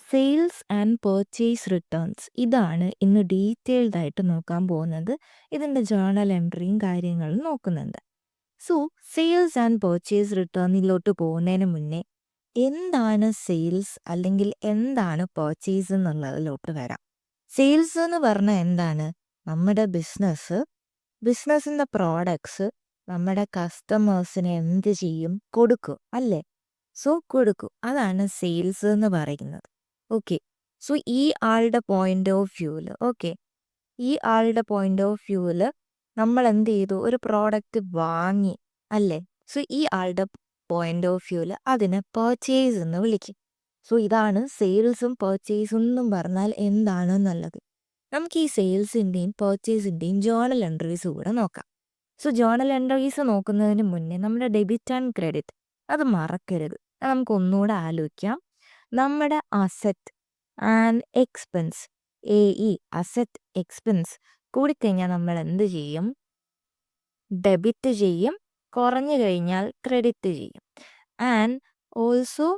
Sales and purchase returns ഇതാണ് ഇന്ന് detailed ആയിട്ട് നോക്കാൻ പോകുന്നത്. ഇതിൻ്റെ ജേർണൽ എൻട്രിയും കാര്യങ്ങളും നോക്കുന്നുണ്ട്. സോ സെയിൽസ് ആൻഡ് പർച്ചേസ് റിട്ടേണിലോട്ട് പോകുന്നതിന് മുന്നേ എന്താണ് സെയിൽസ് അല്ലെങ്കിൽ എന്താണ് പർച്ചേസ് എന്നുള്ളതിലോട്ട് വരാം. സെയിൽസ് എന്ന് പറഞ്ഞാൽ എന്താണ്? നമ്മുടെ ബിസിനസ്സിൻ്റെ പ്രോഡക്ട്സ് നമ്മുടെ കസ്റ്റമേഴ്സിന് എന്ത് ചെയ്യും? കൊടുക്കും അല്ലേ? സോ കൊടുക്കും, അതാണ് സെയിൽസ് എന്ന് പറയുന്നത്. ഓക്കെ, സോ ഈ ആളുടെ പോയിന്റ് ഓഫ് വ്യൂവിൽ നമ്മൾ എന്ത് ചെയ്തു? ഒരു പ്രോഡക്റ്റ് വാങ്ങി അല്ലേ? സോ ഈ ആളുടെ പോയിന്റ് ഓഫ് വ്യൂവിൽ അതിനെ പർച്ചേസ് എന്ന് വിളിക്കും. സോ ഇതാണ് സെയിൽസും പർച്ചേസും എന്നും പറഞ്ഞാൽ എന്താണെന്നുള്ളത്. നമുക്ക് ഈ സെയിൽസിൻ്റെയും പർച്ചേസിൻ്റെയും ജേർണൽ എൻട്രീസ് കൂടെ നോക്കാം. സോ ജേർണൽ എൻട്രീസ് നോക്കുന്നതിന് മുന്നേ നമ്മുടെ ഡെബിറ്റ് ആൻഡ് ക്രെഡിറ്റ് അത് മറക്കരുത്. അത് നമുക്ക് ഒന്നുകൂടെ ആലോചിക്കാം. നമ്മുടെ asset and expense, asset expense കൂടിക്കഴിഞ്ഞാൽ നമ്മൾ എന്ത് ചെയ്യും? ഡെബിറ്റ് ചെയ്യും. കുറഞ്ഞു കഴിഞ്ഞാൽ ക്രെഡിറ്റ് ചെയ്യും. ആൻഡ് ഓൾസോ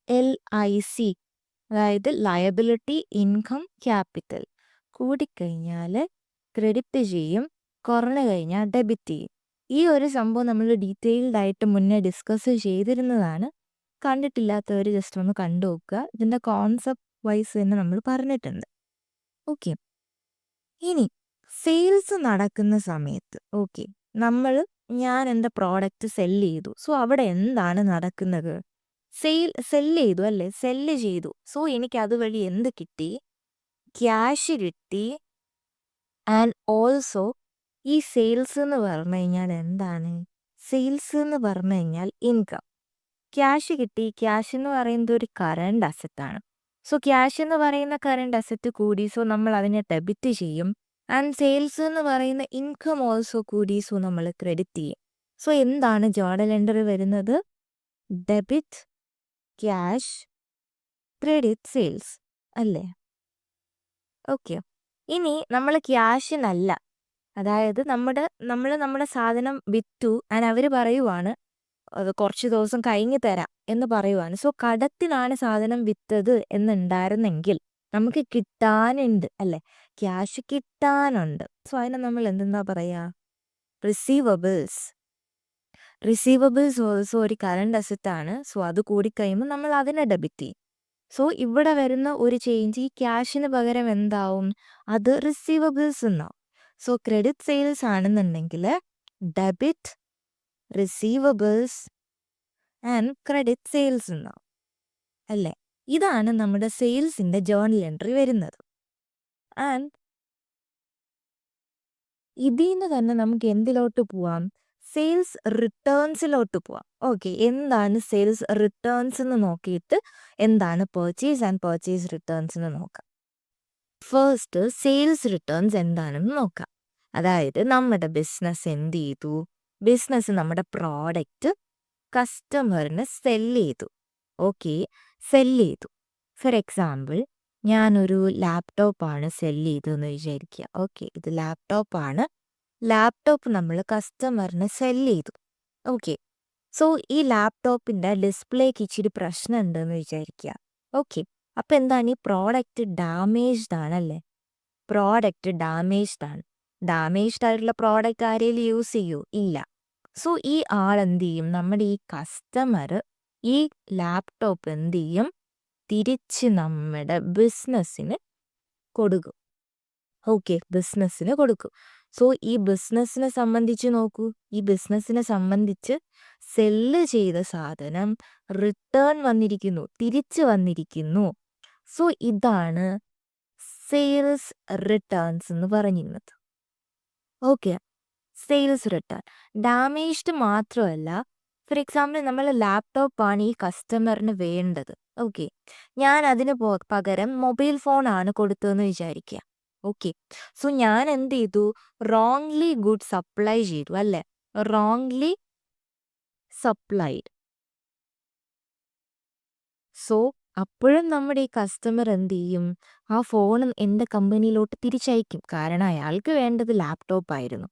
LIC, അതായത് ലയബിലിറ്റി ഇൻകം ക്യാപിറ്റൽ, കൂടിക്കഴിഞ്ഞാൽ ക്രെഡിറ്റ് ചെയ്യും, കുറഞ്ഞു കഴിഞ്ഞാൽ ഡെബിറ്റ് ചെയ്യും. ഈ ഒരു സംഭവം നമ്മൾ ഡീറ്റെയിൽഡ് ആയിട്ട് മുന്നേ ഡിസ്കസ് ചെയ്തിരുന്നതാണ്. കണ്ടിട്ടില്ലാത്തവർ ജസ്റ്റ് ഒന്ന് കണ്ടു നോക്കുക. ഇതിൻ്റെ കോൺസെപ്റ്റ് വൈസ് തന്നെ നമ്മൾ പറഞ്ഞിട്ടുണ്ട്. ഓക്കെ, ഇനി സെയിൽസ് നടക്കുന്ന സമയത്ത് ഞാൻ എൻ്റെ പ്രോഡക്റ്റ് സെല്ല് ചെയ്തു. സോ അവിടെ എന്താണ് നടക്കുന്നത്? സെല്ല് ചെയ്തു അല്ലേ? സെല്ല് ചെയ്തു. സോ എനിക്ക് അതുവഴി എന്ത് കിട്ടി? ക്യാഷ് കിട്ടി. ആൻഡ് ഓൾസോ ഈ സെയിൽസ് എന്ന് പറഞ്ഞു കഴിഞ്ഞാൽ എന്താണ്? സെയിൽസ് എന്ന് പറഞ്ഞു കഴിഞ്ഞാൽ ഇൻകം. ക്യാഷ് കിട്ടി. ക്യാഷ് എന്ന് പറയുന്നത് ഒരു കറണ്ട് അസറ്റാണ്. സോ ക്യാഷ് എന്ന് പറയുന്ന കറണ്ട് അസറ്റ് കൂടി, സോ നമ്മൾ അതിനെ ഡെബിറ്റ് ചെയ്യും. ആൻഡ് സെയിൽസ് എന്ന് പറയുന്ന ഇൻകം ഓൾസോ കൂടി, സോ നമ്മൾ ക്രെഡിറ്റ് ചെയ്യും. സോ എന്താണ് ജേർണൽ എൻട്രി വരുന്നത്? ഡെബിറ്റ് ക്യാഷ്, ക്രെഡിറ്റ് സെയിൽസ് അല്ലേ? ഓക്കെ, ഇനി നമ്മൾ ക്യാഷിനല്ല, അതായത് നമ്മുടെ സാധനം വിറ്റു ആൻഡ് അവർ പറയുവാണ് അത് കുറച്ച് ദിവസം കഴിഞ്ഞ് തരാം എന്ന് പറയുവാണ്. സോ കടത്തിനാണ് സാധനം വിറ്റത് എന്നുണ്ടായിരുന്നെങ്കിൽ നമുക്ക് കിട്ടാനുണ്ട് അല്ലേ? ക്യാഷ് കിട്ടാനുണ്ട്. സോ അതിനെ നമ്മൾ എന്തെന്നാ പറയുക? റിസീവബിൾസ് ഓൾസോ ഒരു കറണ്ട് അസറ്റാണ്. സോ അത് കൂടിക്കഴിയുമ്പോൾ നമ്മൾ അതിനെ ഡെബിറ്റ് ചെയ്യും. സോ ഇവിടെ വരുന്ന ഒരു ചേഞ്ച്, ഈ ക്യാഷിന് പകരം എന്താവും? അത് റിസീവബിൾസ് എന്നാവും. സോ ക്രെഡിറ്റ് സെയിൽസ് ആണെന്നുണ്ടെങ്കിൽ debit receivables and credit sales എന്നാവും അല്ലേ? ഇതാണ് നമ്മുടെ സെയിൽസിൻ്റെ ജേർണൽ എൻട്രി വരുന്നത്. ആൻഡ് ഇതിൽ നിന്ന് തന്നെ നമുക്ക് എന്തിലോട്ട് പോവാം? സെയിൽസ് റിട്ടേൺസിലോട്ട് പോവാം. ഓക്കെ, എന്താണ് സെയിൽസ് റിട്ടേൺസ് എന്ന് നോക്കിയിട്ട് എന്താണ് പർച്ചേസ് ആൻഡ് പർച്ചേസ് റിട്ടേൺസ് എന്ന് നോക്കാം. ഫസ്റ്റ് സെയിൽസ് റിട്ടേൺസ് എന്താണെന്ന് നോക്കാം. അതായത് നമ്മുടെ ബിസിനസ് എന്ത് ചെയ്തു? ബിസിനസ് നമ്മുടെ പ്രോഡക്റ്റ് കസ്റ്റമറിന് സെല്ല് ചെയ്തു. സെല്ല് ചെയ്തു. ഫോർ എക്സാമ്പിൾ, ഞാനൊരു ലാപ്ടോപ്പാണ് സെല്ല് ചെയ്തതെന്ന് വിചാരിക്കുക. ഇത് ലാപ്ടോപ്പാണ്. ലാപ്ടോപ്പ് നമ്മൾ കസ്റ്റമറിന് സെല്ല് ചെയ്തു. സോ ഈ ലാപ്ടോപ്പിൻ്റെ ഡിസ്പ്ലേക്ക് ഇച്ചിരി പ്രശ്നം ഉണ്ടെന്ന് വിചാരിക്കുക. അപ്പം എന്താണ്? ഈ പ്രോഡക്റ്റ് ഡാമേജ്ഡ് ആണല്ലേ? ഡാമേജ്ഡ് ആയിട്ടുള്ള പ്രോഡക്റ്റ് ആരെങ്കിലും യൂസ് ചെയ്യൂ? ഇല്ല. സോ ഈ ആളെന്ത് ചെയ്യും? നമ്മുടെ ഈ കസ്റ്റമർ ഈ ലാപ്ടോപ്പ് എന്ത് ചെയ്യും? തിരിച്ച് നമ്മുടെ ബിസിനസ്സിന് കൊടുക്കും. ബിസിനസ്സിന് കൊടുക്കും. സോ ഈ ബിസിനസ്സിനെ സംബന്ധിച്ച് നോക്കൂ. ഈ ബിസിനസ്സിനെ സംബന്ധിച്ച് സെല്ല് ചെയ്ത സാധനം റിട്ടേൺ വന്നിരിക്കുന്നു, തിരിച്ച് വന്നിരിക്കുന്നു. സോ ഇതാണ് സെയിൽസ് റിട്ടേൺസ് എന്ന് പറയുന്നത്. സെയിൽസ് റിട്ടേൺ ഡാമേജ്ഡ് മാത്രമല്ല. ഫോർ എക്സാമ്പിൾ, നമ്മൾ ലാപ്ടോപ്പാണ് ഈ കസ്റ്റമറിന് വേണ്ടത്. ഞാൻ അതിന് പകരം മൊബൈൽ ഫോണാണ് കൊടുത്തതെന്ന് വിചാരിക്കുക. സോ ഞാൻ എന്ത് ചെയ്തു? റോങ്ലി ഗുഡ് സപ്ലൈ ചെയ്തു അല്ലേ? Wrongly supplied. സോ അപ്പോഴും നമ്മുടെ ഈ കസ്റ്റമർ എന്ത് ചെയ്യും? ആ ഫോൺ എൻ്റെ കമ്പനിയിലോട്ട് തിരിച്ചയക്കും. കാരണം അയാൾക്ക് വേണ്ടത് ലാപ്ടോപ്പ് ആയിരുന്നു.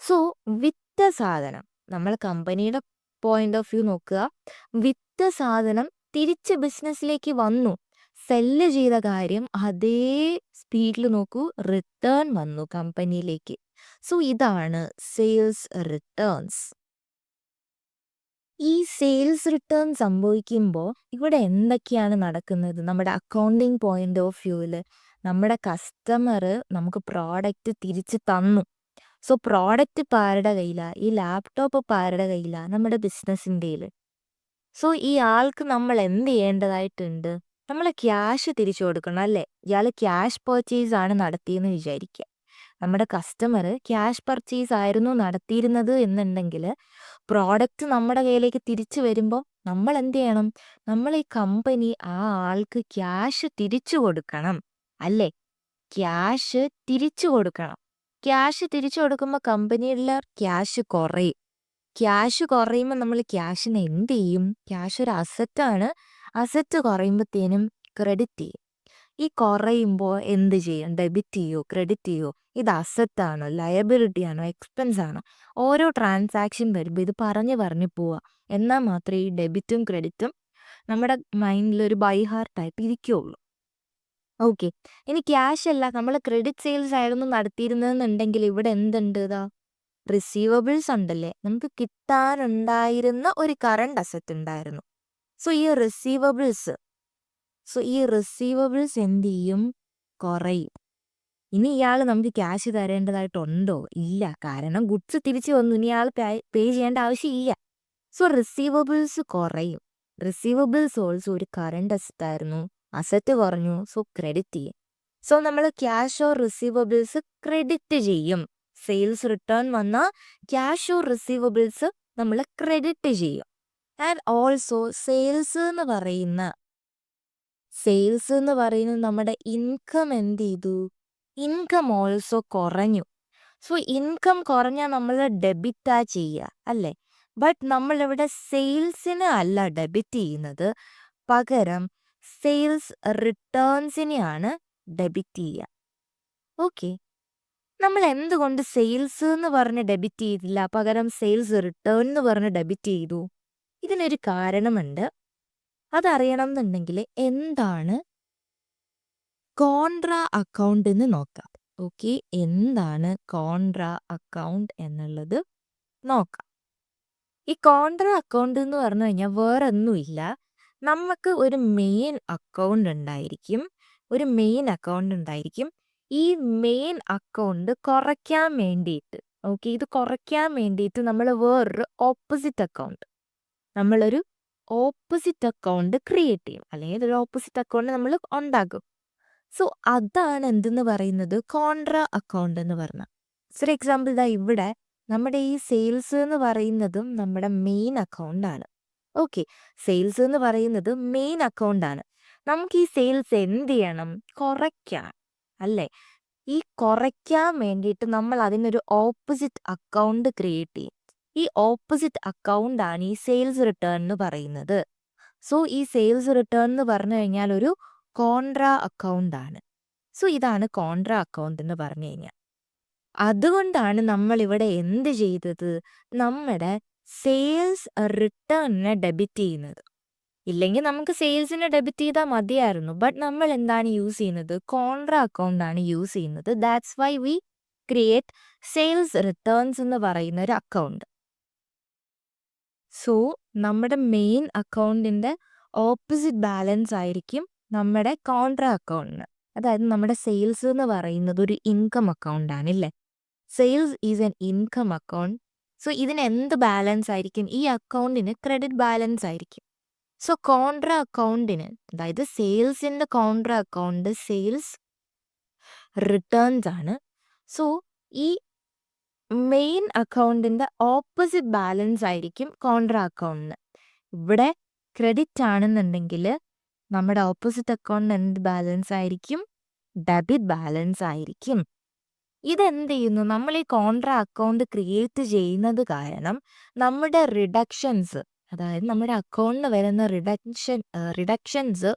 സോ വിറ്റ സാധനം, നമ്മൾ കമ്പനിയുടെ പോയിന്റ് ഓഫ് വ്യൂ നോക്കുക, വിറ്റ സാധനം തിരിച്ച് ബിസിനസ്സിലേക്ക് വന്നു. സെല്ല് ചെയ്ത കാര്യം അതേ സ്പീഡിൽ നോക്കൂ റിട്ടേൺ വന്നു കമ്പനിയിലേക്ക്. സോ ഇതാണ് സെയിൽസ് റിട്ടേൺസ്. ഈ സെയിൽസ് റിട്ടേൺ സംഭവിക്കുമ്പോൾ ഇവിടെ എന്തൊക്കെയാണ് നടക്കുന്നത്? നമ്മുടെ അക്കൗണ്ടിങ് പോയിന്റ് ഓഫ് വ്യൂവിൽ നമ്മുടെ കസ്റ്റമർ നമുക്ക് പ്രോഡക്റ്റ് തിരിച്ച് തന്നു. സോ പ്രോഡക്റ്റ് ഇപ്പോൾ ആരുടെ കയ്യിലാണ്? ഈ ലാപ്ടോപ്പ് ഇപ്പോൾ ആരുടെ കയ്യിലാണ്? നമ്മുടെ ബിസിനസ്സിൻ്റെ കയ്യിൽ. സോ ഈ ആൾക്ക് നമ്മൾ എന്ത് ചെയ്യേണ്ടതായിട്ടുണ്ട്? നമ്മൾ ക്യാഷ് തിരിച്ചു കൊടുക്കണം അല്ലേ? ഇയാൾ ക്യാഷ് പർച്ചേസ് ആണ് നടത്തിയെന്ന് വിചാരിക്കുക. നമ്മുടെ കസ്റ്റമർ ക്യാഷ് പർച്ചേസ് ആയിരുന്നു നടത്തിയിരുന്നത് എന്നുണ്ടെങ്കിൽ പ്രോഡക്റ്റ് നമ്മുടെ കയ്യിലേക്ക് തിരിച്ചു വരുമ്പോൾ നമ്മൾ എന്ത് ചെയ്യണം? നമ്മൾ ഈ കമ്പനി ആ ആൾക്ക് ക്യാഷ് തിരിച്ചു കൊടുക്കണം അല്ലേ? ക്യാഷ് തിരിച്ചു കൊടുക്കണം. ക്യാഷ് തിരിച്ചു കൊടുക്കുമ്പോൾ കമ്പനിയിലെ ക്യാഷ് കുറയും. ക്യാഷ് കുറയുമ്പോൾ നമ്മൾ ക്യാഷിന് എന്ത് ചെയ്യും? ക്യാഷ് ഒരു അസറ്റാണ്. അസറ്റ് കുറയുമ്പോഴത്തേനും ക്രെഡിറ്റ് ചെയ്യും. ഈ കുറയുമ്പോൾ എന്ത് ചെയ്യും? ഡെബിറ്റ് ചെയ്യോ ക്രെഡിറ്റ് ചെയ്യോ? ഇത് അസറ്റാണോ ലയബിലിറ്റി ആണോ എക്സ്പെൻസ് ആണോ? ഓരോ ട്രാൻസാക്ഷൻ വരുമ്പോൾ ഇത് പറഞ്ഞ് പോവുക. എന്നാൽ മാത്രമേ ഈ ഡെബിറ്റും ക്രെഡിറ്റും നമ്മുടെ മൈൻഡിലൊരു ബൈ ഹാർട്ടായിട്ട് ഇരിക്കുകയുള്ളൂ. ഓക്കെ, ഇനി ക്യാഷ് അല്ല നമ്മൾ ക്രെഡിറ്റ് സെയിൽസ് ആയിരുന്നു നടത്തിയിരുന്നതെന്നുണ്ടെങ്കിൽ ഇവിടെ എന്തുണ്ട്? ഇതാ റിസീവബിൾസ് ഉണ്ടല്ലേ? നമുക്ക് കിട്ടാനുണ്ടായിരുന്ന ഒരു കറണ്ട് അസറ്റ് ഉണ്ടായിരുന്നു. സോ ഈ റിസീവബിൾസ് എന്ത് ചെയ്യും? കുറയും. ഇനി ഇയാൾ നമുക്ക് ക്യാഷ് തരേണ്ടതായിട്ടുണ്ടോ? ഇല്ല. കാരണം ഗുഡ്സ് തിരിച്ചു വന്നു. ഇനി ഇയാൾ പേ ചെയ്യേണ്ട ആവശ്യമില്ല. സോ റിസീവബിൾസ് കുറയും. റിസീവബിൾസ് ഓൾസോ ഒരു കറണ്ട് അസറ്റ് ആയിരുന്നു. അസറ്റ് കുറഞ്ഞു. സോ ക്രെഡിറ്റ് ചെയ്യും. സോ നമ്മൾ ക്യാഷ് ഓർ റിസീവബിൾസ് ക്രെഡിറ്റ് ചെയ്യും. സെയിൽസ് റിട്ടേൺ വന്നാൽ ക്യാഷ് ഓർ റിസീവബിൾസ് നമ്മൾ ക്രെഡിറ്റ് ചെയ്യും. ആൻഡ് ഓൾസോ സെയിൽസ് എന്ന് പറയുന്നത് നമ്മുടെ ഇൻകം എന്ത് ചെയ്തു? ഇൻകം ഓൾസോ കുറഞ്ഞു. സോ ഇൻകം കുറഞ്ഞാൽ നമ്മൾ ഡെബിറ്റാ ചെയ്യുക അല്ലേ? ബട്ട് നമ്മളിവിടെ സെയിൽസിനെ അല്ല ഡെബിറ്റ് ചെയ്യുന്നത്, പകരം സെയിൽസ് റിട്ടേൺസിനെയാണ് ഡെബിറ്റ് ചെയ്യുക. ഓക്കെ, നമ്മൾ എന്തുകൊണ്ട് സെയിൽസ് എന്ന് പറഞ്ഞ് ഡെബിറ്റ് ചെയ്തില്ല, പകരം സെയിൽസ് റിട്ടേൺ എന്ന് പറഞ്ഞ് ഡെബിറ്റ് ചെയ്തു? ഇതിനൊരു കാരണമുണ്ട്. അതറിയണം എന്നുണ്ടെങ്കിൽ എന്താണ് കോൺട്രാ അക്കൗണ്ട് എന്ന് നോക്കാം. ഓക്കെ, എന്താണ് കോൺട്രാ അക്കൗണ്ട് എന്നുള്ളത് നോക്കാം. ഈ കോൺട്രാ അക്കൗണ്ട് എന്ന് പറഞ്ഞു കഴിഞ്ഞാൽ വേറെ ഒന്നുമില്ല, നമുക്ക് ഒരു മെയിൻ അക്കൗണ്ട് ഉണ്ടായിരിക്കും. ഈ മെയിൻ അക്കൗണ്ട് കുറയ്ക്കാൻ വേണ്ടിയിട്ട്, ഓക്കെ, ഇത് കുറയ്ക്കാൻ വേണ്ടിയിട്ട് നമ്മൾ വേറൊരു ഓപ്പോസിറ്റ് അക്കൗണ്ട് ക്രിയേറ്റ് ചെയ്യും, അല്ലെങ്കിൽ ഒരു ഓപ്പോസിറ്റ് അക്കൗണ്ട് നമ്മൾ ഉണ്ടാക്കും. സോ അതാണ് എന്തെന്ന് പറയുന്നത്? കോൺട്രാ അക്കൗണ്ട് എന്ന് പറഞ്ഞാൽ. ഫോർ എക്സാമ്പിൾ ഇതാ ഇവിടെ നമ്മുടെ ഈ സെയിൽസ് എന്ന് പറയുന്നതും നമ്മുടെ മെയിൻ അക്കൗണ്ടാണ്. ഓക്കെ, സെയിൽസ് എന്ന് പറയുന്നത് മെയിൻ അക്കൗണ്ടാണ്. നമുക്ക് ഈ സെയിൽസ് എന്ത് ചെയ്യണം? കുറയ്ക്കാം അല്ലേ? ഈ കുറയ്ക്കാൻ വേണ്ടിയിട്ട് നമ്മൾ അതിനൊരു ഓപ്പോസിറ്റ് അക്കൗണ്ട് ക്രിയേറ്റ് ചെയ്യും. ഈ ഓപ്പോസിറ്റ് അക്കൗണ്ടാണ് ഈ സെയിൽസ് റിട്ടേൺ എന്ന് പറയുന്നത്. സോ ഈ സെയിൽസ് റിട്ടേൺ എന്ന് പറഞ്ഞു കഴിഞ്ഞാൽ ഒരു കോൺട്രാ അക്കൗണ്ട് ആണ്. സോ ഇതാണ് കോൺട്രാ അക്കൗണ്ട് എന്ന് പറഞ്ഞു കഴിഞ്ഞാൽ. അതുകൊണ്ടാണ് നമ്മൾ ഇവിടെ എന്ത് ചെയ്തത്? നമ്മുടെ സെയിൽസ് റിട്ടേണിനെ ഡെബിറ്റ് ചെയ്യുന്നത്. ഇല്ലെങ്കിൽ നമുക്ക് സെയിൽസിനെ ഡെബിറ്റ് ചെയ്താൽ മതിയായിരുന്നു. ബട്ട് നമ്മൾ എന്താണ് യൂസ് ചെയ്യുന്നത്? കോൺട്രാ അക്കൗണ്ട് ആണ് യൂസ് ചെയ്യുന്നത്. That's why we create sales returns എന്ന് പറയുന്ന ഒരു അക്കൗണ്ട്. സോ നമ്മുടെ മെയിൻ അക്കൗണ്ടിൻ്റെ ഓപ്പോസിറ്റ് ബാലൻസ് ആയിരിക്കും നമ്മുടെ കോൺട്രാ അക്കൗണ്ടിന്. അതായത് നമ്മുടെ സെയിൽസ് എന്ന് പറയുന്നത് ഒരു ഇൻകം അക്കൗണ്ട് ആണ് ഇല്ലേ? Sales is N income account. So ഇതിന് എന്ത് ബാലൻസ് ആയിരിക്കും? ഈ അക്കൗണ്ടിന് ക്രെഡിറ്റ് ബാലൻസ് ആയിരിക്കും. സോ കോൺട്രാ അക്കൗണ്ടിന്, അതായത് സെയിൽസിൻ്റെ കോൺട്രാ അക്കൗണ്ട് സെയിൽസ് റിട്ടേൺസ് ആണ്. സോ ഈ മെയിൻ അക്കൗണ്ടിൻ്റെ ഓപ്പോസിറ്റ് ബാലൻസ് ആയിരിക്കും കോൺട്രാ അക്കൗണ്ടിന്. ഇവിടെ ക്രെഡിറ്റ് ആണെന്നുണ്ടെങ്കിൽ നമ്മുടെ ഓപ്പോസിറ്റ് അക്കൗണ്ടിന് എന്ത് ബാലൻസ് ആയിരിക്കും? ഡെബിറ്റ് ബാലൻസ് ആയിരിക്കും. ഇതെന്ത് ചെയ്യുന്നു? നമ്മൾ ഈ കോൺട്രാ അക്കൗണ്ട് ക്രിയേറ്റ് ചെയ്യുന്നത് കാരണം നമ്മുടെ റിഡക്ഷൻസ്, അതായത് നമ്മുടെ അക്കൗണ്ടിൽ വരുന്ന റിഡക്ഷൻസ്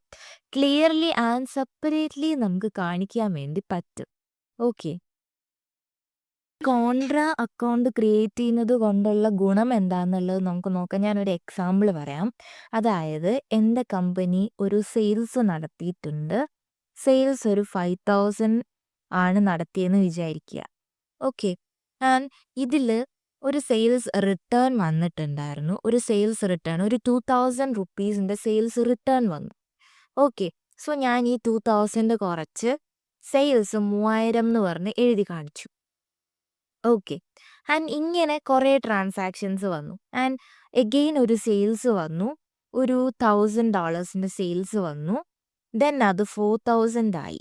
ക്ലിയർലി ആൻഡ് സെപ്പറേറ്റ്ലി നമുക്ക് കാണിക്കാൻ വേണ്ടി പറ്റും. ഓക്കെ, കോൺട്രാ അക്കൗണ്ട് ക്രിയേറ്റ് ചെയ്യുന്നത് കൊണ്ടുള്ള ഗുണം എന്താണെന്നുള്ളത് നമുക്ക് നോക്കാം. ഞാനൊരു എക്സാമ്പിൾ പറയാം. അതായത് എൻ്റെ കമ്പനി ഒരു സെയിൽസ് നടത്തിയിട്ടുണ്ട്. സെയിൽസ് ഒരു 5,000 ആണ് നടത്തിയെന്ന് വിചാരിക്കുക. ഓക്കെ. ആൻഡ് ഇതിൽ ഒരു സെയിൽസ് റിട്ടേൺ വന്നിട്ടുണ്ടായിരുന്നു. ഒരു സെയിൽസ് റിട്ടേൺ ഒരു 2,000 റുപ്പീസിൻ്റെ സെയിൽസ് റിട്ടേൺ വന്നു. ഓക്കെ. സോ ഞാൻ ഈ 2,000 കുറച്ച് സെയിൽസ് 3,000 എന്ന് പറഞ്ഞ് എഴുതി കാണിച്ചു. ഓക്കെ. ആൻഡ് ഇങ്ങനെ കുറേ ട്രാൻസാക്ഷൻസ് വന്നു. ആൻഡ് എഗെയിൻ ഒരു സെയിൽസ് വന്നു. ഒരു $1,000 സെയിൽസ് വന്നു. ദെൻ അത് 4,000 ആയി.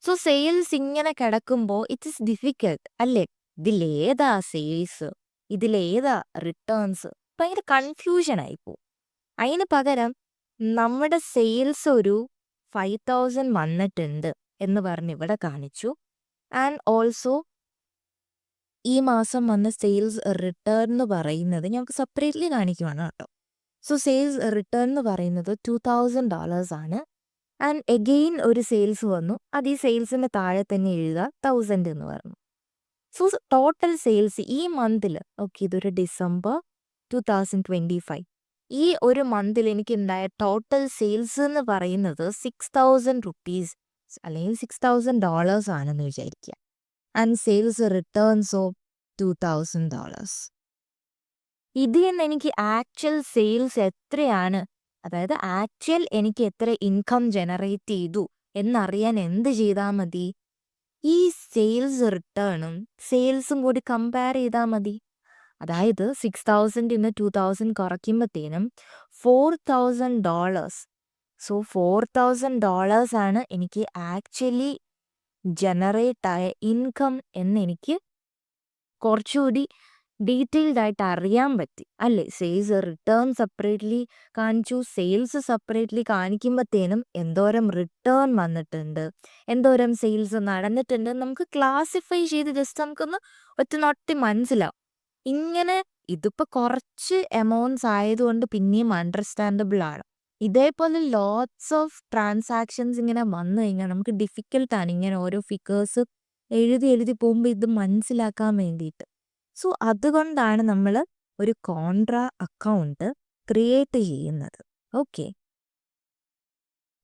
സോ സെയിൽസ് ഇങ്ങനെ കിടക്കുമ്പോൾ ഇറ്റ് ഇസ് ഡിഫിക്കൽട്ട് അല്ലേ? ഇതിലേതാ സെയിൽസ്, ഇതിലേതാ റിട്ടേൺസ്? ഭയങ്കര കൺഫ്യൂഷൻ ആയിപ്പോവും. അതിന് പകരം നമ്മുടെ സെയിൽസ് ഒരു 5,000 വന്നിട്ടുണ്ട് എന്ന് പറഞ്ഞ് ഇവിടെ കാണിച്ചു. ആൻഡ് ഓൾസോ ഈ മാസം വന്ന സെയിൽസ് റിട്ടേൺ എന്ന് പറയുന്നത് ഞങ്ങൾക്ക് സെപ്പറേറ്റ്ലി കാണിക്കുവാണ് കേട്ടോ. സോ സെയിൽസ് റിട്ടേൺ എന്ന് പറയുന്നത് $2,000 ആണ്. ആൻഡ് എഗെയിൻ ഒരു സെയിൽസ് വന്നു. അത് ഈ സെയിൽസിൻ്റെ താഴെ തന്നെ എഴുതുക 1,000 എന്ന് പറഞ്ഞു. സോ ടോട്ടൽ സെയിൽസ് ഈ മന്തിൽ, ഓക്കെ, ഇതൊരു ഡിസംബർ 2025, ഈ ഒരു മന്തിൽ എനിക്കുണ്ടായ ടോട്ടൽ സെയിൽസ് എന്ന് പറയുന്നത് 6,000 റുപ്പീസ് അല്ലെങ്കിൽ $6,000 ആണെന്ന് വിചാരിക്കുക. ആൻഡ് സെയിൽസ് റിട്ടേൺസോ $2,000. ഇതിൽ നിന്ന് എനിക്ക് ആക്ച്വൽ സെയിൽസ് എത്രയാണ്, അതായത് ആക്ച്വൽ എനിക്ക് എത്ര ഇൻകം ജനറേറ്റ് ചെയ്തു എന്നറിയാൻ എന്ത് ചെയ്താൽ മതി? ഈ സെയിൽസ് റിട്ടേണും സെയിൽസും കൂടി കമ്പയർ ചെയ്താൽ മതി. അതായത് 6,000 2,000 കുറയ്ക്കുമ്പോഴത്തേനും $4,000. സോ $4,000 ആണ് എനിക്ക് ആക്ച്വലി ജനറേറ്റ് ആയ ഇൻകം എന്നെനിക്ക് കുറച്ചുകൂടി ഡീറ്റെയിൽഡ് ആയിട്ട് അറിയാൻ പറ്റി അല്ലേ? സെയിൽസ് റിട്ടേൺ സെപ്പറേറ്റ്ലി കാണിച്ചു, സെയിൽസ് സെപ്പറേറ്റ്ലി കാണിക്കുമ്പോഴത്തേനും എന്തോരം റിട്ടേൺ വന്നിട്ടുണ്ട്, എന്തോരം സെയിൽസ് നടന്നിട്ടുണ്ട് നമുക്ക് ക്ലാസിഫൈ ചെയ്ത് ജസ്റ്റ് നമുക്കൊന്ന് ഒറ്റ മനസ്സിലാവും. ഇങ്ങനെ ഇതിപ്പോൾ കുറച്ച് എമൗണ്ട്സ് ആയതുകൊണ്ട് പിന്നെയും അണ്ടർസ്റ്റാൻഡബിൾ ആണ്. ഇതേപോലെ ലോട്ട്സ് ഓഫ് ട്രാൻസാക്ഷൻസ് ഇങ്ങനെ വന്നു കഴിഞ്ഞാൽ നമുക്ക് ഡിഫിക്കൽട്ടാണ് ഇങ്ങനെ ഓരോ ഫിഗേഴ്സ് എഴുതി പോകുമ്പോൾ ഇത് മനസ്സിലാക്കാൻ വേണ്ടിയിട്ട്. സോ അതുകൊണ്ടാണ് നമ്മൾ ഒരു കോൺട്രാ അക്കൗണ്ട് ക്രിയേറ്റ് ചെയ്യുന്നത്. ഓക്കെ,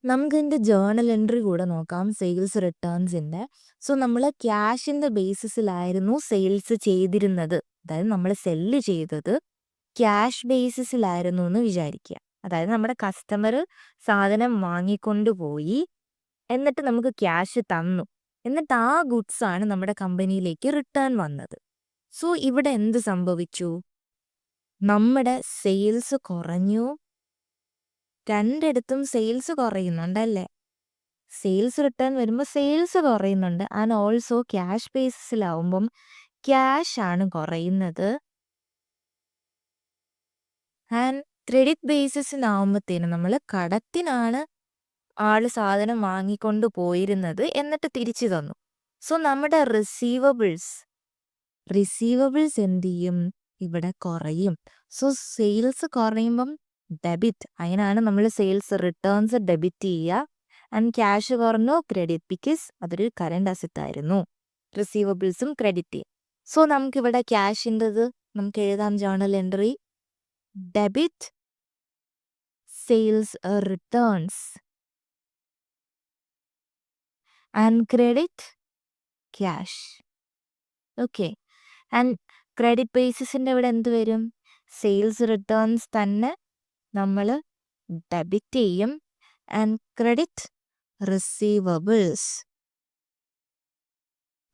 നമുക്ക് ഇതിൻ്റെ ജേർണൽ എൻട്രി കൂടെ നോക്കാം സെയിൽസ് റിട്ടേൺസിൻ്റെ. സോ നമ്മൾ ക്യാഷിൻ്റെ ബേസിസിലായിരുന്നു സെയിൽസ് ചെയ്തിരുന്നത്. അതായത് നമ്മൾ സെല്ല് ചെയ്തത് ക്യാഷ് ബേസിസിലായിരുന്നു എന്ന് വിചാരിക്കുക. അതായത് നമ്മുടെ കസ്റ്റമർ സാധനം വാങ്ങിക്കൊണ്ട് പോയി, എന്നിട്ട് നമുക്ക് ക്യാഷ് തന്നു, എന്നിട്ട് ആ ഗുഡ്സ് ആണ് നമ്മുടെ കമ്പനിയിലേക്ക് റിട്ടേൺ വന്നത്. സോ ഇവിടെ എന്ത് സംഭവിച്ചു? നമ്മുടെ സെയിൽസ് കുറഞ്ഞു. രണ്ടിടത്തും സെയിൽസ് കുറയുന്നുണ്ടല്ലേ? സെയിൽസ് റിട്ടേൺ വരുമ്പോൾ സെയിൽസ് കുറയുന്നുണ്ട്. ആൻഡ് ഓൾസോ ക്യാഷ് ബേസിസിലാവുമ്പം ക്യാഷ് ആണ് കുറയുന്നത്. ആൻഡ് ക്രെഡിറ്റ് ബേസിസിനാവുമ്പോഴത്തേനും നമ്മൾ കടത്തിനാണ് ആള് സാധനം വാങ്ങിക്കൊണ്ട് പോയിരുന്നത്, എന്നിട്ട് തിരിച്ചു തന്നു. സോ നമ്മുടെ റിസീവബിൾസ് എന്ത് ചെയ്യും? ഇവിടെ കുറയും. സോ സെയിൽസ് കുറയുമ്പം ഡെബിറ്റ്, അതിനാണ് നമ്മൾ സെയിൽസ് റിട്ടേൺസ് ഡെബിറ്റ് ചെയ്യുക. ആൻഡ് ക്യാഷ് കുറഞ്ഞു, ക്രെഡിറ്റ്, ബിക്കോസ് അതൊരു കറണ്ട് അസറ്റ് ആയിരുന്നു. റിസീവബിൾസും ക്രെഡിറ്റ് ചെയ്യും. സോ നമുക്കിവിടെ ക്യാഷിൻ്റെത് നമുക്ക് എഴുതാം journal entry debit sales returns and credit cash. Okay, and credit ബേസിസിൻ്റെ ഇവിടെ എന്ത് വരും? സെയിൽസ് റിട്ടേൺസ് തന്നെ നമ്മൾ ഡെബിറ്റ് ചെയ്യും ആൻഡ് ക്രെഡിറ്റ് റിസീവബിൾസ്.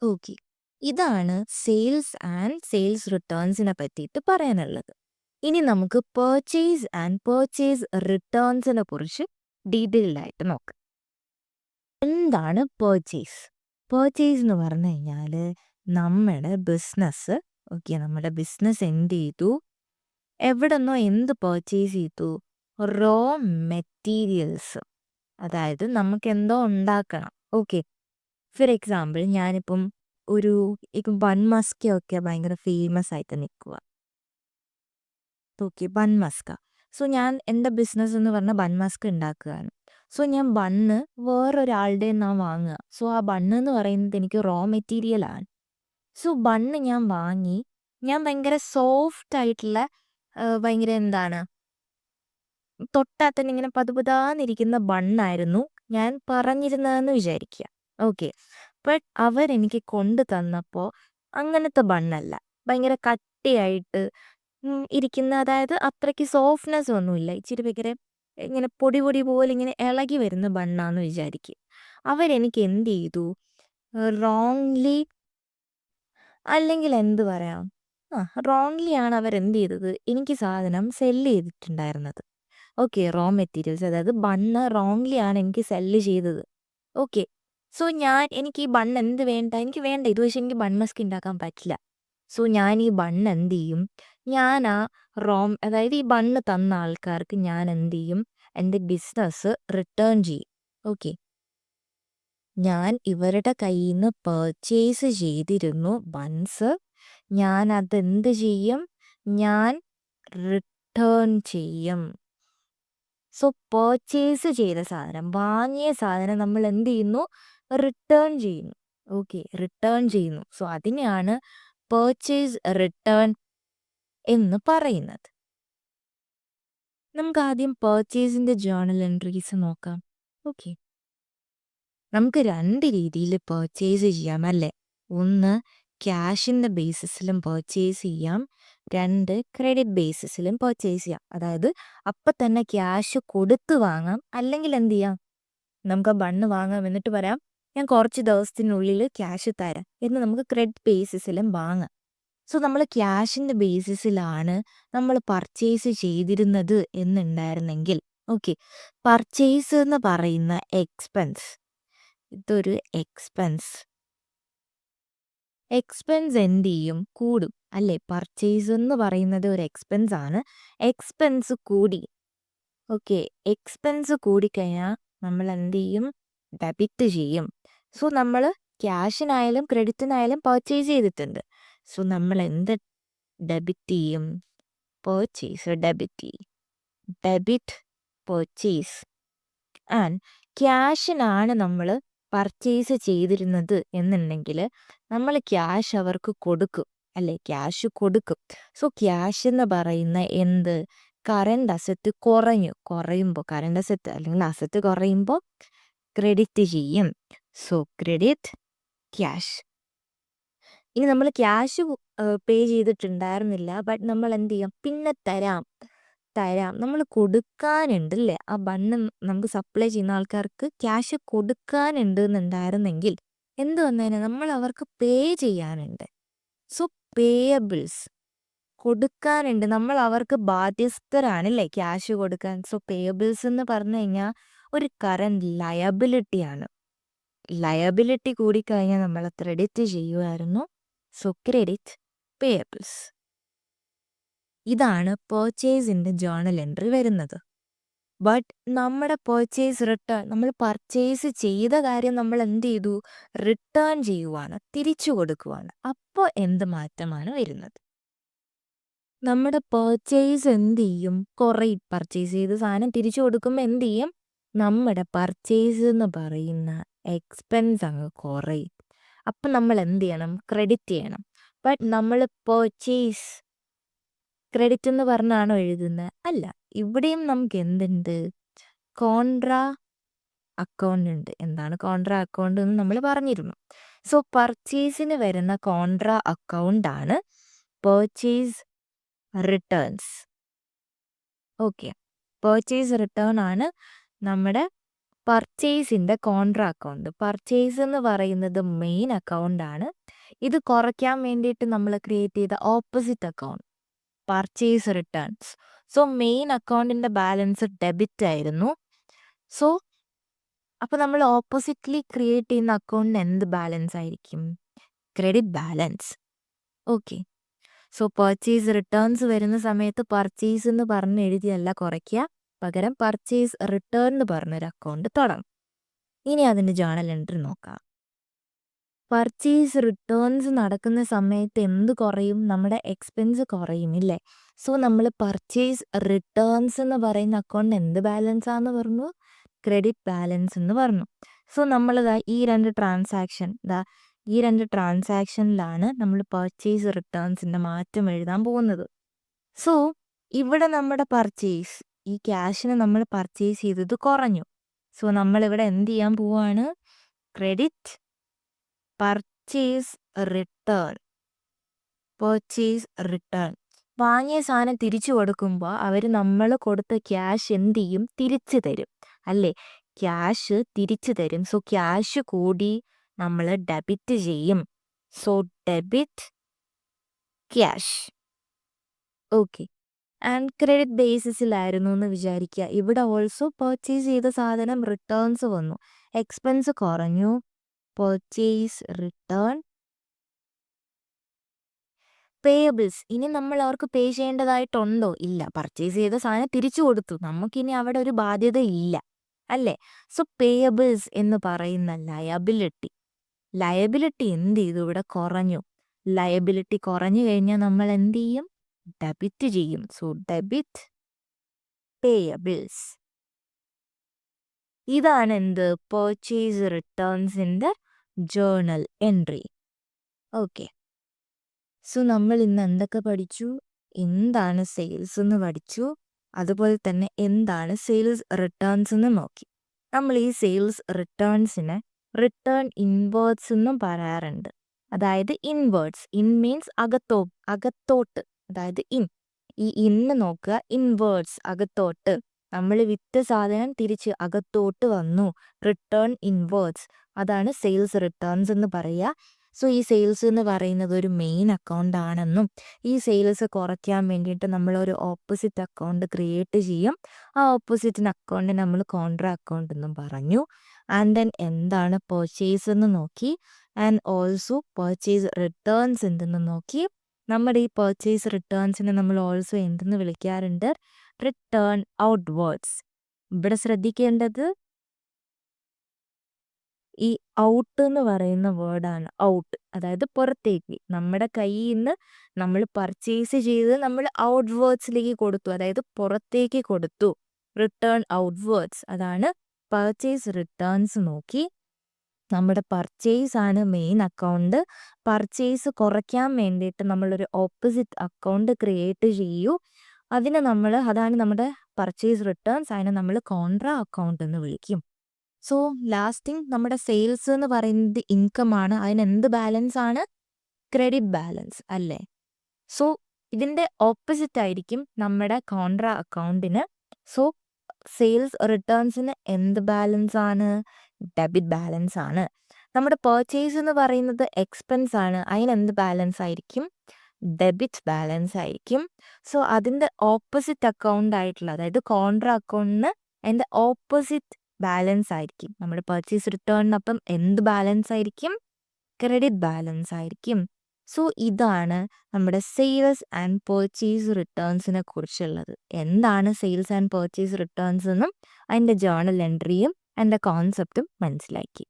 ഓക്കെ, ഇതാണ് സെയിൽസ് ആൻഡ് സെയിൽസ് റിട്ടേൺസിനെ പറ്റിയിട്ട് പറയാനുള്ളത്. ഇനി നമുക്ക് പർച്ചേസ് ആൻഡ് പർച്ചേസ് റിട്ടേൺസിനെ കുറിച്ച് ഡീറ്റെയിൽഡ് ആയിട്ട് നോക്കാം. എന്താണ് പർച്ചേസ്? പർച്ചേസ് എന്ന് പറഞ്ഞു കഴിഞ്ഞാൽ നമ്മുടെ ബിസിനസ്, ഓക്കെ, നമ്മുടെ ബിസിനസ് എന്ത് ചെയ്തു, എവിടെ നിന്നോ എന്ത് പർച്ചേസ് ചെയ്തു? Raw materials. അതായത് നമുക്ക് എന്തോ ഉണ്ടാക്കണം. ഓക്കെ, ഫോർ എക്സാമ്പിൾ ഞാനിപ്പം ഇപ്പം ബൺ മസ്ക ഒക്കെ ഭയങ്കര ഫേമസ് ആയിട്ട് നിൽക്കുക. Okay, bun Musca. സോ ഞാൻ എൻ്റെ ബിസിനസ് എന്ന് പറഞ്ഞാൽ ബൺ മസ്ക ഉണ്ടാക്കുകയാണ്. സോ ഞാൻ ബണ്ണ് വേറൊരാളുടെ നിന്നാണ് വാങ്ങുക. സോ ആ ബണ്ണ് എന്ന് പറയുന്നത് എനിക്ക് റോ മെറ്റീരിയലാണ്. സോ ബണ്ണ് ഞാൻ വാങ്ങി. ഞാൻ ഭയങ്കര സോഫ്റ്റ് ആയിട്ടുള്ള ഭയങ്കര എന്താണ് തൊട്ടാൽ തന്നെ ഇങ്ങനെ പതുപതാന്നിരിക്കുന്ന ബണ്ണായിരുന്നു ഞാൻ പറഞ്ഞിരുന്നതെന്ന് വിചാരിക്കുക. ഓക്കെ. ബട്ട് അവരെനിക്ക് കൊണ്ട് തന്നപ്പോൾ അങ്ങനത്തെ ബണ്ണല്ല. ഭയങ്കര കട്ടിയായിട്ട് ഇരിക്കുന്ന, അതായത് അത്രയ്ക്ക് സോഫ്റ്റ്നെസ് ഒന്നുമില്ല. ഇച്ചിരി ഭയങ്കര ഇങ്ങനെ പൊടി പൊടി പോലെ ഇങ്ങനെ ഇളകി വരുന്ന ബണ്ണാന്ന് വിചാരിക്കുക. അവരെനിക്ക് എന്ത് ചെയ്തു, റോങ്ലി അല്ലെങ്കിൽ എന്ത് പറയാം, റോങ്ലി ആണ് അവരെന്ത് ചെയ്തത്, എനിക്ക് സാധനം സെല്ല് ചെയ്തിട്ടുണ്ടായിരുന്നത്. ഓക്കെ, റോ മെറ്റീരിയൽസ്, അതായത് ബണ്ണ് റോങ്ലി ആണ് എനിക്ക് സെല്ല് ചെയ്തത്. ഓക്കെ. സോ എനിക്ക് ഈ ബണ്ണ് എന്ത് വേണ്ട, എനിക്ക് വേണ്ട, ഇത് പക്ഷേ എനിക്ക് ബൺ മസ്ക് ഉണ്ടാക്കാൻ പറ്റില്ല. സോ ഞാൻ ഈ ബണ്ണ് എന്ത് ചെയ്യും, ഞാൻ ആ അതായത് ഈ ബണ്ണ് തന്ന ആൾക്കാർക്ക് ഞാൻ എന്ത് ചെയ്യും, എൻ്റെ ബിസിനസ് റിട്ടേൺ ചെയ്യും. ഓക്കെ. ഞാൻ ഇവരുടെ കയ്യിൽ നിന്ന് പർച്ചേസ് ചെയ്തിരുന്നു ബൺസ്. ഞാൻ അതെന്ത് ചെയ്യും, ഞാൻ റിട്ടേൺ ചെയ്യും. സോ പർച്ചേസ് ചെയ്ത സാധനം, വാങ്ങിയ സാധനം നമ്മൾ എന്ത് ചെയ്യുന്നു, റിട്ടേൺ ചെയ്യുന്നു. ഓക്കെ, റിട്ടേൺ ചെയ്യുന്നു. സോ അതിനെയാണ് പർച്ചേസ് റിട്ടേൺ എന്ന് പറയുന്നത്. നമുക്ക് ആദ്യം പർച്ചേസിൻ്റെ ജേർണൽ എൻട്രീസ് നോക്കാം. ഓക്കെ, നമുക്ക് 2 രീതിയിൽ പർച്ചേസ് ചെയ്യാം അല്ലേ? ഒന്ന് ക്യാഷിൻ്റെ ബേസിസിലും പർച്ചേസ് ചെയ്യാം, 2 ക്രെഡിറ്റ് ബേസിസിലും പർച്ചേസ് ചെയ്യാം. അതായത് അപ്പം തന്നെ ക്യാഷ് കൊടുത്ത് വാങ്ങാം, അല്ലെങ്കിൽ എന്ത് ചെയ്യാം, നമുക്ക് ആ ബണ്ണ് വാങ്ങാം, എന്നിട്ട് പറയാം ഞാൻ കുറച്ച് ദിവസത്തിനുള്ളിൽ ക്യാഷ് തരാം എന്ന് നമുക്ക് ക്രെഡിറ്റ് ബേസിസിലും വാങ്ങാം. സോ നമ്മൾ ക്യാഷിൻ്റെ ബേസിസിലാണ് നമ്മൾ പർച്ചേസ് ചെയ്തിരുന്നത് എന്നുണ്ടായിരുന്നെങ്കിൽ, ഓക്കെ, പർച്ചേസ് എന്ന് പറയുന്ന എക്സ്പെൻസ്, ഇതൊരു എക്സ്പെൻസ് എന്ത് ചെയ്യും, കൂടും അല്ലേ? പർച്ചേസ് എന്ന് പറയുന്നത് ഒരു എക്സ്പെൻസ് ആണ്. എക്സ്പെൻസ് കൂടി. ഓക്കെ, എക്സ്പെൻസ് കൂടിക്കഴിഞ്ഞാൽ നമ്മൾ എന്ത് ചെയ്യും, ഡെബിറ്റ് ചെയ്യും. സോ നമ്മൾ ക്യാഷിനായാലും ക്രെഡിറ്റിനായാലും പർച്ചേസ് ചെയ്തിട്ടുണ്ട്. സോ നമ്മൾ എന്ത് ഡെബിറ്റ് ചെയ്യും, പർച്ചേസ് ഡെബിറ്റ് ചെയ്യും. Debit purchase. ആൻഡ് ക്യാഷിനാണ് നമ്മൾ പർച്ചേസ് ചെയ്തിരുന്നത് എന്നുണ്ടെങ്കിൽ നമ്മൾ ക്യാഷ് അവർക്ക് കൊടുക്കും അല്ലേ? ക്യാഷ് കൊടുക്കും. സോ ക്യാഷ് എന്ന് പറയുന്ന എന്ത്, കറണ്ട് അസറ്റ് കുറയുമ്പോൾ കറണ്ട് അസറ്റ് അല്ലെങ്കിൽ അസറ്റ് കുറയുമ്പോൾ ക്രെഡിറ്റ് ചെയ്യും. So credit cash. ഇനി നമ്മൾ ക്യാഷ് പേ ചെയ്തിട്ടുണ്ടായിരുന്നില്ല, ബട്ട് നമ്മൾ എന്ത് ചെയ്യാം, പിന്നെ തരാം നമ്മൾ കൊടുക്കാനുണ്ട് അല്ലേ? ആ ബണ്ണ് നമുക്ക് സപ്ലൈ ചെയ്യുന്ന ആൾക്കാർക്ക് ക്യാഷ് കൊടുക്കാനുണ്ട് എന്നുണ്ടായിരുന്നെങ്കിൽ എന്ത് വന്നേനെ, നമ്മൾ അവർക്ക് പേ ചെയ്യാനുണ്ട്. സോ പേയബിൾസ്, കൊടുക്കാനുണ്ട്, നമ്മൾ അവർക്ക് ബാധ്യസ്ഥരാണല്ലേ ക്യാഷ് കൊടുക്കാൻ. സോ പേയബിൾസ് എന്ന് പറഞ്ഞു കഴിഞ്ഞാൽ ഒരു കറണ്ട് ലയബിലിറ്റിയാണ്. ലയബിലിറ്റി കൂടിക്കഴിഞ്ഞാൽ നമ്മൾ ക്രെഡിറ്റ് ചെയ്യുമായിരുന്നു. So credit payables. ഇതാണ് പർച്ചേസിൻ്റെ ജേർണൽ എൻട്രി വരുന്നത്. ബട്ട് നമ്മുടെ പർച്ചേസ് റിട്ടേൺ, നമ്മൾ പർച്ചേസ് ചെയ്ത കാര്യം നമ്മൾ എന്ത് ചെയ്തു, റിട്ടേൺ ചെയ്യുവാണ്, തിരിച്ചു കൊടുക്കുവാണ്. അപ്പോൾ എന്ത് മാറ്റമാണ് വരുന്നത്, നമ്മുടെ പർച്ചേസ് എന്ത് ചെയ്യും, കുറയും. പർച്ചേസ് ചെയ്ത സാധനം തിരിച്ചു കൊടുക്കുമ്പോൾ എന്ത് ചെയ്യും, നമ്മുടെ പർച്ചേസ് എന്ന് പറയുന്ന എക്സ്പെൻസ് അങ്ങ് കുറയും. അപ്പം നമ്മൾ എന്ത് ചെയ്യണം, ക്രെഡിറ്റ് ചെയ്യണം. ബട്ട് നമ്മൾ പർച്ചേസ് ക്രെഡിറ്റ് എന്ന് പറഞ്ഞാണോ എഴുതുന്നത്? അല്ല. ഇവിടെയും നമുക്ക് എന്തുണ്ട്, കോൺട്രാ അക്കൗണ്ട് ഉണ്ട്. എന്താണ് കോൺട്രാ അക്കൗണ്ട് എന്ന് നമ്മൾ പറഞ്ഞിരുന്നു. സോ പർച്ചേസിന് വരുന്ന കോൺട്രാ അക്കൗണ്ട് ആണ് purchase returns. Okay, purchase return ആണ് നമ്മുടെ പർച്ചേസിൻ്റെ കോൺട്രാ അക്കൗണ്ട്. പർച്ചേസ് എന്ന് പറയുന്നത് മെയിൻ അക്കൗണ്ട് ആണ്. ഇത് കുറയ്ക്കാൻ വേണ്ടിയിട്ട് നമ്മൾ ക്രിയേറ്റ് ചെയ്ത opposite account purchase returns. So main അക്കൗണ്ടിൻ്റെ ബാലൻസ് ഡെബിറ്റ് ആയിരുന്നു. സോ അപ്പോൾ നമ്മൾ ഓപ്പോസിറ്റ്ലി ക്രിയേറ്റ് ചെയ്യുന്ന അക്കൗണ്ടിന് എന്ത് ബാലൻസ് ആയിരിക്കും, credit balance. Okay, so purchase returns വരുന്ന സമയത്ത് പർച്ചേസ് എന്ന് പറഞ്ഞ് എഴുതിയല്ല കുറയ്ക്കുക, പകരം പർച്ചേസ് റിട്ടേൺ എന്ന് പറഞ്ഞൊരു അക്കൗണ്ട് തുടങ്ങും. ഇനി അതിൻ്റെ ജേർണൽ എൻട്രി നോക്കാം. പർച്ചേസ് റിട്ടേൺസ് നടക്കുന്ന സമയത്ത് എന്ത് കുറയും, നമ്മുടെ എക്സ്പെൻസ് കുറയും ഇല്ലേ? സോ നമ്മൾ പർച്ചേസ് റിട്ടേൺസ് എന്ന് പറയുന്ന അക്കൗണ്ട് എന്ത് ബാലൻസ് ആണെന്ന് പറഞ്ഞു, ക്രെഡിറ്റ് ബാലൻസ് എന്ന് പറഞ്ഞു. സോ നമ്മളിതാ ഈ 2 ട്രാൻസാക്ഷൻ, ഈ 2 ട്രാൻസാക്ഷനിലാണ് നമ്മൾ പർച്ചേസ് റിട്ടേൺസിൻ്റെ മാറ്റം എഴുതാൻ പോകുന്നത്. സോ ഇവിടെ നമ്മുടെ പർച്ചേസ്, ഈ ക്യാഷിന് നമ്മൾ പർച്ചേസ് ചെയ്തത് കുറഞ്ഞു. സോ നമ്മളിവിടെ എന്ത് ചെയ്യാൻ പോവാണ്? Credit purchase return. Purchase return. വാങ്ങിയ സാധനം തിരിച്ചു കൊടുക്കുമ്പോൾ അവർ നമ്മൾ കൊടുത്ത ക്യാഷ് എന്ത് ചെയ്യും? തിരിച്ചു തരും അല്ലേ? ക്യാഷ് തിരിച്ചു തരും. സോ ക്യാഷ് കൂടി നമ്മൾ ഡെബിറ്റ് ചെയ്യും. So debit cash. Okay. And credit ബേസിസിലായിരുന്നു എന്ന് വിചാരിക്കുക. ഇവിടെ ഓൾസോ പർച്ചേസ് ചെയ്ത സാധനം റിട്ടേൺസ് വന്നു, എക്സ്പെൻസ് കുറഞ്ഞു. Purchase return. പേയബിൾസ്. ഇനി നമ്മൾ അവർക്ക് പേ ചെയ്യേണ്ടതായിട്ടുണ്ടോ? ഇല്ല. പർച്ചേസ് ചെയ്ത സാധനം തിരിച്ചു കൊടുത്തു, നമുക്കിനി അവിടെ ഒരു ബാധ്യത ഇല്ല അല്ലേ? സോ പേയബിൾസ് എന്ന് പറയുന്ന ലയബിലിറ്റി എന്ത് ചെയ്തു? ഇവിടെ കുറഞ്ഞു. ലയബിലിറ്റി കുറഞ്ഞു കഴിഞ്ഞാൽ നമ്മൾ എന്ത് ചെയ്യും? ഡെബിറ്റ് ചെയ്യും. So debit payables. ഇതാണ് എന്ത്? പർച്ചേസ് റിട്ടേൺസിൻ്റെ ജേർണൽ എൻട്രി. ഓക്കെ. സോ നമ്മൾ ഇന്ന് എന്തൊക്കെ പഠിച്ചു? എന്താണ് സെയിൽസ് എന്ന് പഠിച്ചു, അതുപോലെ തന്നെ എന്താണ് സെയിൽസ് റിട്ടേൺസ് എന്ന് നോക്കി. നമ്മൾ ഈ സെയിൽസ് റിട്ടേൺസിനെ റിട്ടേൺ ഇൻവേർഡ്സ് എന്നും പറയാറുണ്ട്. അതായത് ഇൻവേർഡ്സ്. ഇൻ മീൻസ് അകത്തോട്ട്, അതായത് ഈ ഇന്ന് നോക്കുക, ഇൻവേർഡ്സ് അകത്തോട്ട്. നമ്മൾ വിറ്റ സാധനം തിരിച്ച് അകത്തോട്ട് വന്നു, റിട്ടേൺ ഇൻവേർഡ്സ്. അതാണ് സെയിൽസ് റിട്ടേൺസ് എന്ന് പറയുക. സോ ഈ സെയിൽസ് എന്ന് പറയുന്നത് ഒരു മെയിൻ അക്കൗണ്ട് ആണെന്നും ഈ സെയിൽസ് കുറയ്ക്കാൻ വേണ്ടിയിട്ട് നമ്മളൊരു ഓപ്പോസിറ്റ് അക്കൗണ്ട് ക്രിയേറ്റ് ചെയ്യും. ആ ഓപ്പോസിറ്റിന് അക്കൗണ്ട് നമ്മൾ കോൺട്രാ അക്കൗണ്ട് എന്നും പറഞ്ഞു. ആൻഡ് ദെൻ എന്താണ് പർച്ചേസ് എന്ന് നോക്കി. ആൻഡ് ഓൾസോ പർച്ചേസ് റിട്ടേൺസ് എന്തെന്ന് നോക്കി. നമ്മുടെ ഈ പർച്ചേസ് റിട്ടേൺസിനെ നമ്മൾ ഓൾസോ എന്തെന്ന് വിളിക്കാറുണ്ട്? Return outwards. ഇവിടെ ശ്രദ്ധിക്കേണ്ടത് ഈ ഔട്ട് എന്ന് പറയുന്ന വേർഡാണ്. ഔട്ട് അതായത് പുറത്തേക്ക്. നമ്മുടെ കയ്യിൽ നിന്ന് നമ്മൾ പർച്ചേസ് ചെയ്ത് നമ്മൾ ഔട്ട്വേർഡ്സിലേക്ക് കൊടുത്തു, അതായത് പുറത്തേക്ക് കൊടുത്തു. Return outwards. അതാണ് പർച്ചേസ് റിട്ടേൺസ്. നോക്കി, നമ്മുടെ പർച്ചേസ് ആണ് മെയിൻ അക്കൗണ്ട്. പർച്ചേസ് കുറയ്ക്കാൻ വേണ്ടിയിട്ട് നമ്മളൊരു ഓപ്പോസിറ്റ് അക്കൗണ്ട് ക്രിയേറ്റ് ചെയ്യൂ. അതാണ് നമ്മുടെ പർച്ചേസ് റിട്ടേൺസ്. അതിനെ നമ്മൾ കോൺട്രാ അക്കൗണ്ട് എന്ന് വിളിക്കും. സോ ലാസ്റ്റിംഗ് നമ്മുടെ സെയിൽസ് എന്ന് പറയുന്നത് ഇൻകം ആണ്. അതിന് എന്ത് ബാലൻസ് ആണ്? ക്രെഡിറ്റ് ബാലൻസ് അല്ലേ? സോ ഇതിൻ്റെ ഓപ്പോസിറ്റ് ആയിരിക്കും നമ്മുടെ കോൺട്രാ അക്കൗണ്ടിന്. സോ സെയിൽസ് റിട്ടേൺസിന് എന്ത് ബാലൻസ് ആണ്? ഡെബിറ്റ് ബാലൻസ് ആണ്. നമ്മുടെ പർച്ചേസ് എന്ന് പറയുന്നത് എക്സ്പെൻസ് ആണ്. അതിന് എന്ത് ബാലൻസ് ആയിരിക്കും? ഡെബിറ്റ് ബാലൻസ് ആയിരിക്കും. സോ അതിൻ്റെ ഓപ്പോസിറ്റ് അക്കൗണ്ട് ആയിട്ടുള്ള, അതായത് കോൺട്രാ അക്കൗണ്ടിന് അതിൻ്റെ ഓപ്പോസിറ്റ് ബാലൻസ് ആയിരിക്കും. നമ്മുടെ പർച്ചേസ് റിട്ടേണിനൊപ്പം എന്ത് ബാലൻസ് ആയിരിക്കും? ക്രെഡിറ്റ് ബാലൻസ് ആയിരിക്കും. സോ ഇതാണ് നമ്മുടെ സെയിൽസ് ആൻഡ് പർച്ചേസ് റിട്ടേൺസിനെ കുറിച്ചുള്ളത്. എന്താണ് സെയിൽസ് ആൻഡ് പർച്ചേസ് റിട്ടേൺസ് എന്നും അതിൻ്റെ ജേർണൽ എൻട്രിയും അതിൻ്റെ കോൺസെപ്റ്റും മനസ്സിലാക്കി.